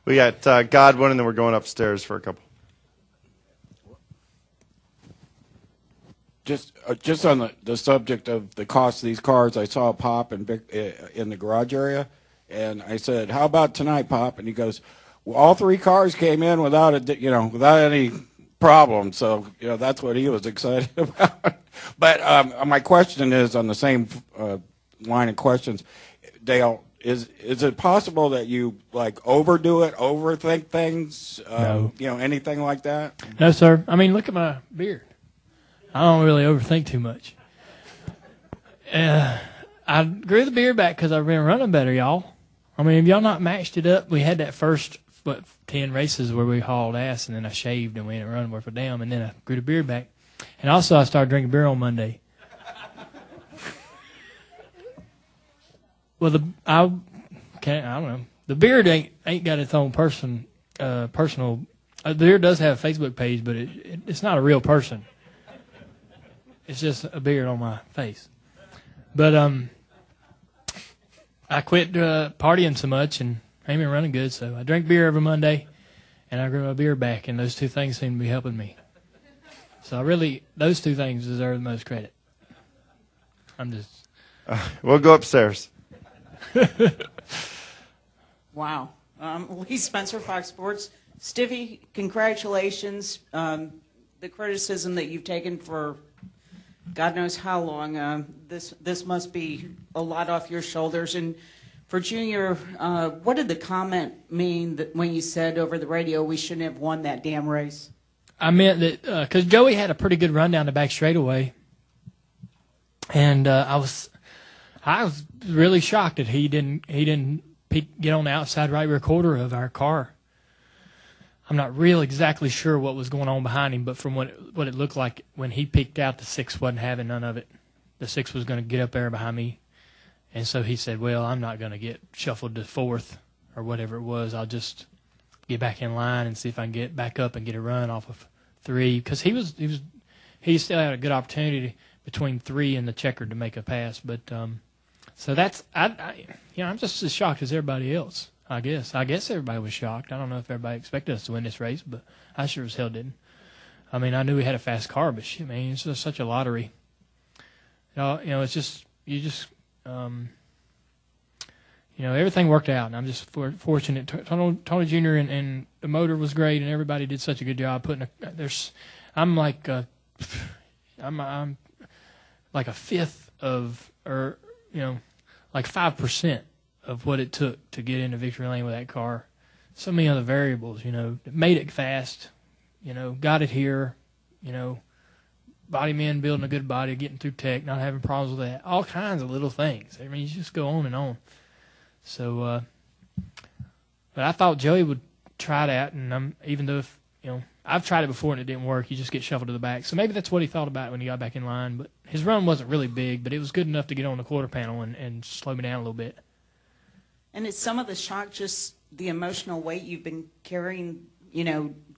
We got Godwin, and then we're going upstairs for a couple. Just on the subject of the cost of these cars, I saw Pop in the garage area, and I said, "How about tonight, Pop?" And he goes, "Well, all three cars came in without any problem." So that's what he was excited about. But my question is on the same line of questions, Dale. Is it possible that you overdo it, overthink things? No. Anything like that? No, sir. I mean, look at my beard. I don't really overthink too much. I grew the beard back because I've been running better, y'all. I mean, if y'all not matched it up, we had that first 10 races where we hauled ass, and then I shaved and we ended up running worth a damn, and then I grew the beard back. And also, I started drinking beer on Monday. Well, I don't know. The beard ain't got its own personal. The beard does have a Facebook page, but it's not a real person. It's just a beard on my face. But I quit partying so much, and I ain't been running good, so I drink beer every Monday, and I grew my beard back, and those two things seem to be helping me. So those two things deserve the most credit. I'm just... We'll go upstairs. Wow. Lee Spencer, Fox Sports. Stiffy, congratulations. The criticism that you've taken for God knows how long, this must be a lot off your shoulders. And for Junior, what did the comment mean that when you said over the radio we shouldn't have won that damn race? I meant that because Joey had a pretty good run down the back straightaway, and I was really shocked that he didn't get on the outside right rear quarter of our car. I'm not real exactly sure what was going on behind him, but from what it looked like when he peeked out, the 6 wasn't having none of it. The 6 was going to get up there behind me, and so he said, "Well, I'm not going to get shuffled to 4th or whatever it was. I'll just get back in line and see if I can get back up and get a run off of 3," because he still had a good opportunity between 3 and the checkered to make a pass. But so that's I'm just as shocked as everybody else. I guess everybody was shocked. I don't know if everybody expected us to win this race, but I sure as hell didn't. I mean, I knew we had a fast car, but shit, man, it's just such a lottery. It's just everything worked out, and I'm just fortunate. Tony Jr. and the motor was great, and everybody did such a good job putting. I'm like a fifth of, or like 5% of what it took to get into victory lane with that car. So many other variables, made it fast, got it here, body men building a good body, getting through tech, not having problems with that. All kinds of little things. I mean, you just go on and on. So, but I thought Joey would try that, and even though I've tried it before and it didn't work, you just get shuffled to the back. So maybe that's what he thought about when he got back in line. But his run wasn't really big, but it was good enough to get on the quarter panel and slow me down a little bit. And is some of the shock just the emotional weight you've been carrying,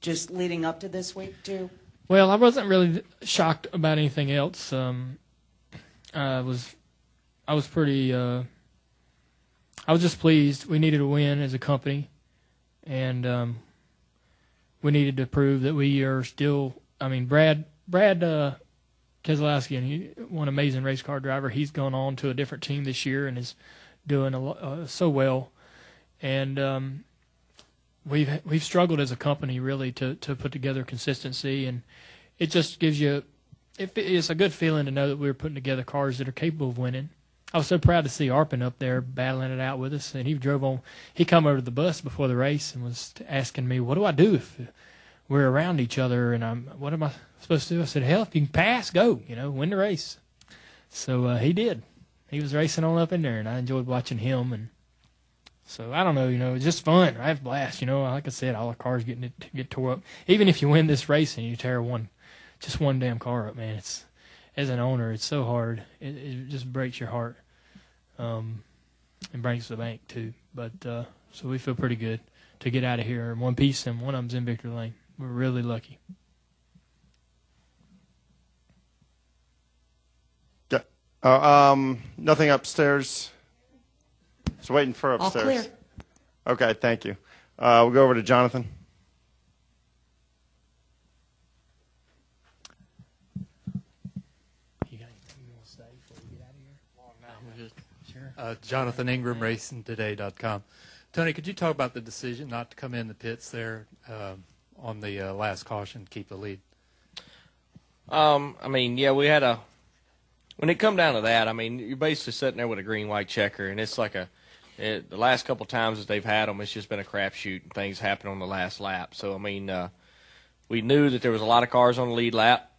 just leading up to this week too? Well, I wasn't really shocked about anything else. I was pretty. I was just pleased. We needed a win as a company, and we needed to prove that we are still. I mean, Brad Keselowski, and one amazing race car driver. He's gone on to a different team this year and is doing so well, and we've struggled as a company really to put together consistency, and it just gives you it's a good feeling to know that we're putting together cars that are capable of winning. I was so proud to see Arpin up there battling it out with us, and he come over to the bus before the race and was asking me, "What do I do if we're around each other, and what am I supposed to do?" I said, "Hell, if you can pass, go, win the race." So he did. He was racing on up in there, and I enjoyed watching him. And so I don't know, it's just fun. I have a blast, Like I said, all the cars get tore up. Even if you win this race and you tear one damn car up, man, as an owner, it's so hard. It just breaks your heart, and breaks the bank too. But so we feel pretty good to get out of here in one piece, and one of them's in victory lane. We're really lucky. Nothing upstairs. Just waiting for upstairs. All clear. Okay, thank you. We'll go over to Jonathan. You got anything you want to say before we get out of here? Sure. Jonathan Ingram, RacingToday.com. Tony, could you talk about the decision not to come in the pits there on the last caution to keep the lead? I mean, yeah, we had when it come down to that, I mean, you're basically sitting there with a green-white checker, and it's like the last couple times that they've had them, it's just been a crapshoot, and things happen on the last lap. So, I mean, we knew that there was a lot of cars on the lead lap,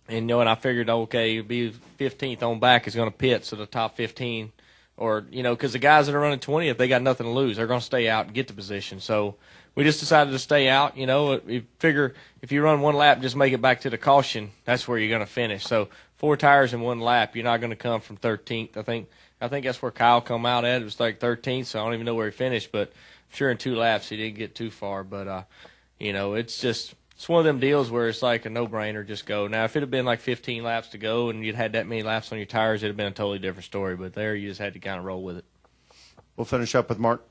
and I figured, okay, it'd be 15th on back is going to pit, so the top 15, or, because the guys that are running 20th, they got nothing to lose. They're going to stay out and get the position. So we just decided to stay out. We figure if you run one lap, just make it back to the caution, that's where you're going to finish. So 4 tires in one lap, you're not going to come from 13th. I think that's where Kyle come out at. It was like 13th, so I don't even know where he finished. But I'm sure in 2 laps he didn't get too far. But, it's one of them deals where it's like a no-brainer, just go. Now, if it had been like 15 laps to go and you'd had that many laps on your tires, it would have been a totally different story. But there you just had to kind of roll with it. We'll finish up with Mark.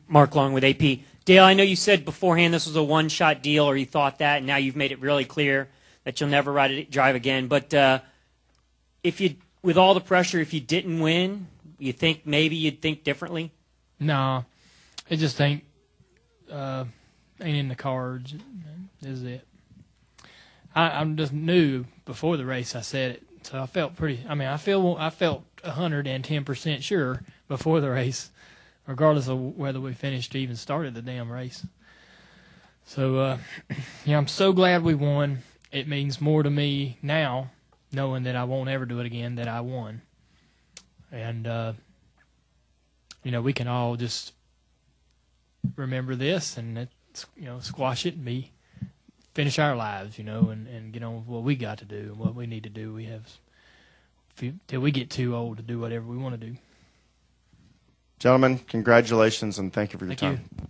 Mark Long with AP. Dale, I know you said beforehand this was a one-shot deal, or you thought that, and now you've made it really clear that you'll never drive again. But with all the pressure, if you didn't win, you think maybe you'd think differently? No, it just ain't in the cards. Is it? I just knew before the race. I said it, so I felt pretty. I mean, I felt 110% sure before the race, regardless of whether we finished or even started the damn race. So, I'm so glad we won. It means more to me now, knowing that I won't ever do it again, that I won. And, we can all just remember this and, squash it and finish our lives, and get on with what we got to do and what we need to do. We have till we get too old to do whatever we want to do. Gentlemen, congratulations and thank you for your time. Thank you.